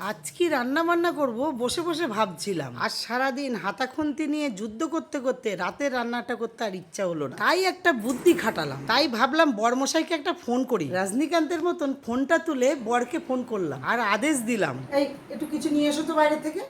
আজ কি রান্না বান্না করব বসে বসে ভাবছিলাম। আর সারাদিন হাতাখন্তি নিয়ে যুদ্ধ করতে করতে রাতের রান্নাটা করতে আর ইচ্ছা হলো না। তাই একটা বুদ্ধি খাটালাম। তাই ভাবলাম বরমশাইকে একটা ফোন করি। রজনীকান্তের মতন ফোনটা তুলে বরকে ফোন করলাম আর আদেশ দিলাম, এই একটু কিছু নিয়ে এসো তো বাইরে থেকে।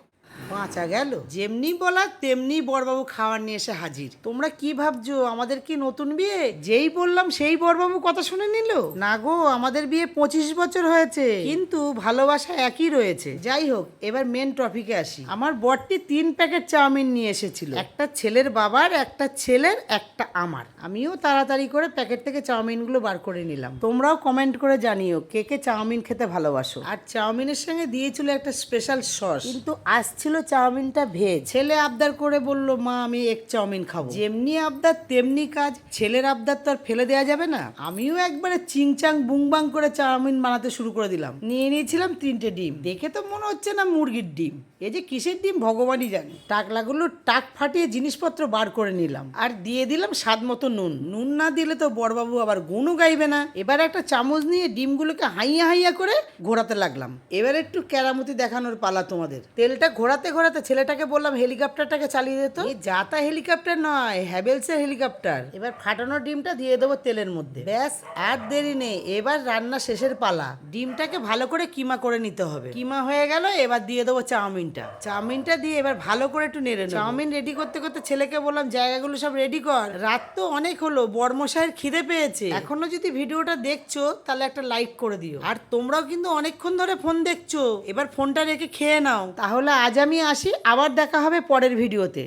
বাঁচা গেল। যেমনি বলা তেমনি বরবাবু খাবার নিয়ে এসে হাজির। তোমরা কি ভাবছো আমাদের কি নতুন বিয়ে? যেই বললাম সেই বরবাবু কথা শুনে নিল। না গো, আমাদের বিয়ে 25 বছর হয়েছে, কিন্তু ভালোবাসা একই রয়েছে। যাই হোক, এবার মেন টপিকে আসি। আমার বরটি 3 প্যাকেট চাউমিন নিয়ে এসেছিল, একটা ছেলের বাবার, একটা ছেলের, একটা আমার। আমিও তাড়াতাড়ি করে প্যাকেট থেকে চাউমিনগুলো বার করে নিলাম। তোমরাও কমেন্ট করে জানিও কে কে চাউমিন খেতে ভালোবাসো। আর চাউমিনের সঙ্গে দিয়েছিল একটা স্পেশাল সস, কিন্তু আসছিল চাউমিনটা ভেজ। ছেলে আবদার করে বলল, মা আমি এক চাউমিন খাবো। যেমনি আবদার তেমনি কাজ। ছেলের আবদার তো আর ফেলে দেওয়া যাবে না। আমিও একবারে চিংচাং বুংবাং করে চাউমিন বানাতে শুরু করে দিলাম। নিয়ে নিয়েছিলাম 3টে ডিম। দেখে তো মনে হচ্ছে না মুরগির ডিম, এ যে কিসের ডিম ভগবানই জানে। টাকলাগুলো টাক ফাটিয়ে জিনিসপত্র বার করে নিলাম আর দিয়ে দিলাম স্বাদ মতো নুন। নুন না দিলে তো বড়বাবু আবার গুণও গাইবে না। এবার একটা চামচ নিয়ে ডিমগুলোকে হাইয়া হাইয়া করে ঘোরাতে লাগলাম। এবার একটু কেরামতি দেখানোর পালা তোমাদের। তেলটা ঘোরাতে ঘোরাতে ছেলেটাকে বললাম হেলিকপ্টারটাকে চালিয়ে দিত। এই যাতা হেলিকপ্টার নয়, হ্যাভেলসের হেলিকপ্টার। এবার ফাটানো ডিমটা দিয়ে দেবো তেলের মধ্যে। ব্যাস, আর দেরি নেই, এবার রান্না শেষের পালা। ডিমটাকে ভালো করে কিমা করে নিতে হবে। কিমা হয়ে গেল, এবার দিয়ে দেবো চাউমিনটা দিয়ে এবার ভালো করে একটু নেড়ে নেবো। চাউমিন রেডি করতে করতে ছেলেকে বললাম জায়গাগুলো সব রেডি কর, রাত তো অনেক হলো, বর্মশাইয়ের খিদে পেয়েছে। এখনো যদি ভিডিওটা দেখছো তাহলে একটা লাইক করে দিও। আর তোমরাও কিন্তু অনেকক্ষণ ধরে ফোন দেখছো, এবার ফোনটা রেখে খেয়ে নাও। তাহলে আজ আমি আসি, আবার দেখা হবে পরের ভিডিওতে।